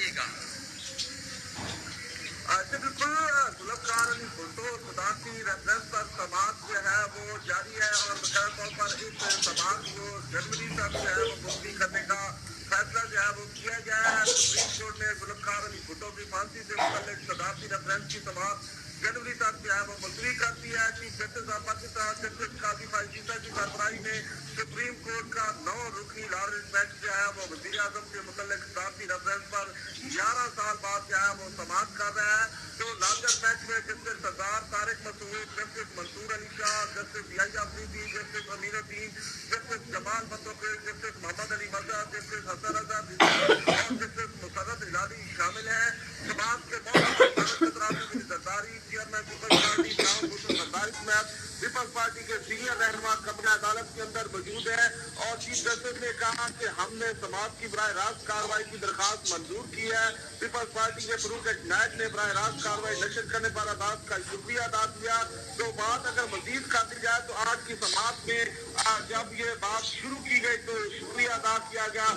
بتائیے گا۔ بالکل گلفکار علی بھٹو صدارتی ریفرنس پر سماعت جو ہے وہ جاری ہے اور بقایا طور پر اس سماعت کو جنوری تک جو ہے وہ ملتوی کرنے کا فیصلہ جو ہے وہ کیا گیا ہے۔ سپریم کورٹ نے گلفکار علی بھٹو کی پھانسی سے متعلق صدارتی ریفرنس کی سماعت جنوری تک جو ہے وہ ملتوی کر دی ہے۔ Chief justice of Pakistan justice قاضی فائزہ کی سربراہی میں سپریم کورٹ کا 9 رکنی لارنس بینچ جو ہے وہ وزیر اعظم سے متعلق صدارتی ریفرنس پر 11 سال بعد جو ہے وہ سماعت کر رہا ہے۔ تو لارجر بینچ میں جسٹس سردار طارق مسعود، جسٹس منصور علی شاہ، جسٹس یحییٰ آفریدی، جسٹس امیر الدین، جسٹس جمال متوقع، جسٹس محمد علی مرزا، جسٹس حسن رضا اور جسٹس مسرت ہلالی شامل ہیں۔ سماعت کے موقع پر صدر اعظم Zardari, chairman Peoples Party Bilawal Bhutto Zardari سمیت پیپلز پارٹی کے سینئر رہنما قبل عدالت کے اندر موجود ہے اور چیف جسٹس نے کہا کہ ہم نے سماعت کی براہ راست کارروائی کی درخواست منظور کی ہے۔ پیپلز پارٹی کے فروخ نائب نے براہ راست کارروائی نشر کرنے پر عدالت کا شکریہ ادا کیا۔ تو بات اگر مزید کر دی جائے تو آج کی سماعت میں جب یہ بات شروع کی گئی تو شکریہ ادا کیا گیا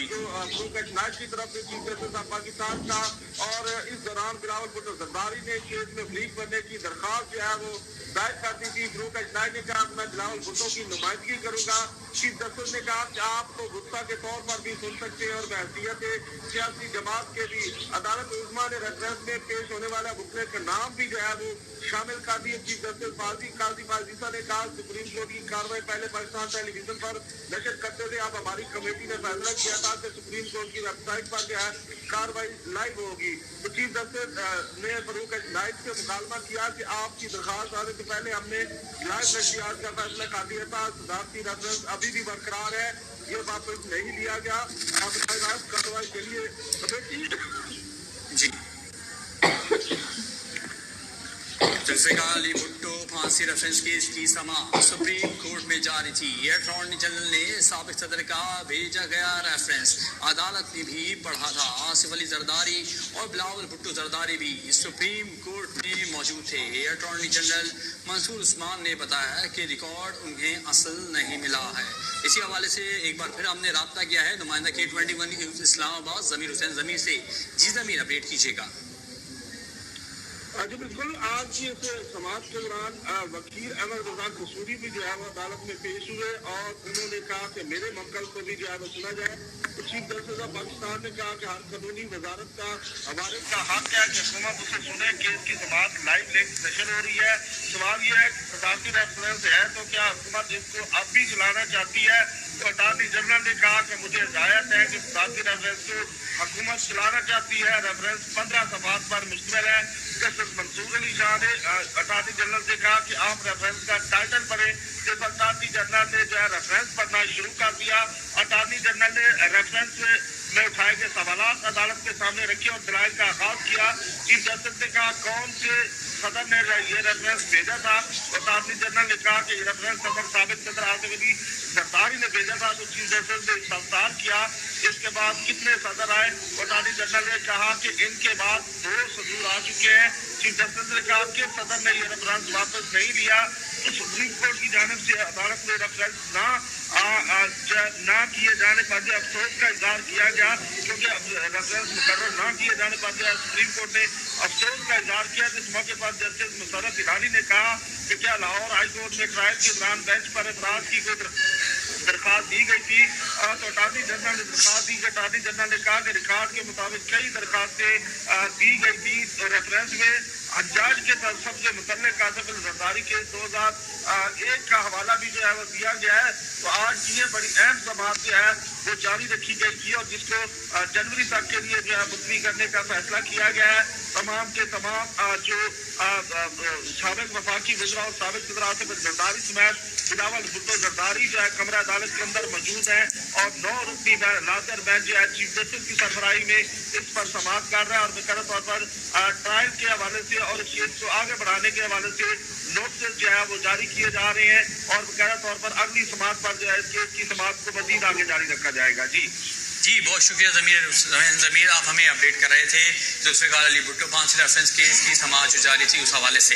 جو فروخ نائب کی طرف سے چیف جسٹس آف پاکستان کا، اور اس دوران بلاول بھٹو زرداری نے کیس میں فریق بننے کی درخواست جو ہے وہ دائر کر دی تھی۔ فروخ نائب نے کہا کہ میں بلاول بھٹو کی نمائندگی کروں گا۔ چیف جسٹس نے کہا کہ آپ تو غصہ کے طور پر بھی سن سکتے ہیں اور بحیثیت سیاسی جماعت کے بھی عدالت عظمیٰ نے ریفرنس میں پیش ہونے والا مخلص کا نام بھی جو ہے وہ شامل کر دیے۔ چیف جسٹس قاضی فائزہ نے کہا سپریم کورٹ کی کارروائی پہلے پاکستان ٹیلی ویژن پر نشر کرتے ہوئے اب ہماری کمیٹی نے فیصلہ کیا تھا کہ سپریم کورٹ کی ویب سائٹ پر جو ہے کارروائی لائیو ہوگی۔ تو چیف جسٹس نے فروخ نائب سے مکالمہ کیا کہ آپ کی درخواست آنے سے پہلے ہم نے لائیو نشریات کا فیصلہ کر لیا تھا، صدارتی ریفرنس ابھی بھی برقرار ہے، یہ واپس نہیں لیا گیا۔ آپ براہ راست کارروائی کے لیے جی ذوالفقار علی بھٹو پھانسی ریفرنس کیس کی سماعت سپریم کورٹ میں جاری تھی۔ اٹارنی جنرل نے سابق صدر کا بھیجا گیا ریفرنس عدالت نے بھی پڑھا تھا۔ آصف علی زرداری اور بلاول بھٹو زرداری بھی سپریم کورٹ میں موجود تھے۔ اٹارنی جنرل منصور عثمان نے بتایا کہ ریکارڈ انہیں اصل نہیں ملا ہے۔ اسی حوالے سے ایک بار پھر ہم نے رابطہ کیا ہے نمائندہ K21 نیوز اسلام آباد ضمیر حسین ضمیر سے۔ جی ضمیر اپڈیٹ کیجیے گا۔ جی بالکل، آج کی اس سماعت کے دوران وکیل احمد رضا قصوری بھی جو ہے وہ عدالت میں پیش ہوئے اور انہوں نے کہا کہ میرے موکل کو بھی جو ہے وہ سنا جائے۔ چیف جسٹس آف پاکستان نے کہا کہ ہر قانونی وزارت کا ہمارے کا حق ہے کہ حکومت اسے سنے۔ کیس کی سماعت لائیو لنک سیشن ہو رہی ہے۔ سوال یہ ہے کہ صدارتی ریفرنس ہے تو کیا حکومت اس کو اب بھی چلانا چاہتی ہے؟ تو اٹارنی جنرل نے کہا کہ مجھے ہدایت ہے کہ صدارتی ریفرنس کو حکومت چلانا چاہتی ہے۔ ریفرنس 15 صفحات پر مشتمل ہے۔ جسٹس منصور علی شاہ نے اٹارنی جنرل سے کہا کہ آپ ریفرنس کا ٹائٹل پڑھیں۔ جب اٹارنی جنرل نے جو ہے ریفرنس پڑھنا شروع کر دیا، اٹارنی جنرل نے ریفرنس میں اٹھائے گئے سوالات عدالت کے سامنے رکھے اور دلائل کا آغاز کیا۔ چیف جسٹس نے کہا کون سے صدر نے یہ ریفرنس بھیجا تھا؟ اٹارنی جنرل نے کہا کہ یہ ریفرنس سابق صدر آصف علی زرداری نے بھیجا تھا۔ تو چیف جسٹس نے استفسار کیا اس کے بعد کتنے صدر آئے؟ اٹارنی جنرل نے کہا کہ ان کے بعد 2 صدور آ چکے ہیں۔ چیف جسٹس نے کہا کہ صدر نے یہ ریفرنس واپس نہیں لیا۔ تو سپریم کورٹ کی جانب سے عدالت میں ریفرنس نہ کیے جانے پر جو افسوس کا اظہار کیا گیا، کیونکہ ریفرنس مقرر نہ کیے جانے پر جو سپریم کورٹ نے افسوس کا اظہار کیا۔ اس موقع پر جسٹس مسرت ہلالی نے کہا کہ کیا لاہور ہائی کورٹ میں ٹرائل کے دوران بینچ پر اعتراض کی کوئی درخواست دی گئی تھی؟ تو اٹارنی جنرل نے درخواست دی۔ اٹارنی جنرل نے کہا کہ ریکارڈ کے مطابق کئی درخواستیں دی گئی تھی۔ تو ریفرنس میں حجاج کے سب سے متعلق آصف علی زرداری کے 2001 کا حوالہ بھی جو ہے وہ دیا گیا ہے۔ تو آج کی یہ بڑی اہم سماعت جو ہے وہ جاری رکھی گئی تھی اور جس کو جنوری تک کے لیے جو ہے ملتوی کرنے کا فیصلہ کیا گیا ہے۔ تمام کے تمام جو سابق وفاقی وزراء اور سابق صدر آصف علی زرداری سمیت بلاول بھٹو زرداری جو ہے کمرہ عدالت کے اندر موجود ہیں اور 9 رکنی لارجر بینچ جو ہے چیف جسٹس کی سربراہی میں اس پر سماعت کر رہا ہے اور باقاعدہ طور پر ٹرائل کے حوالے سے اور اس کیس کو آگے بڑھانے کے حوالے سے نوٹس جو ہے وہ جاری کیے جا رہے ہیں اور باقاعدہ طور پر اگلی سماعت پر جو ہے اس کیس کی سماعت کو مزید آگے جاری رکھا جائے گا۔ جی بہت شکریہ ضمیر، آپ ہمیں اپڈیٹ کر رہے تھے ذوالفقار علی بھٹو پھانسی ریفرنس کیس کی سماعت جو جاری تھی اس حوالے سے۔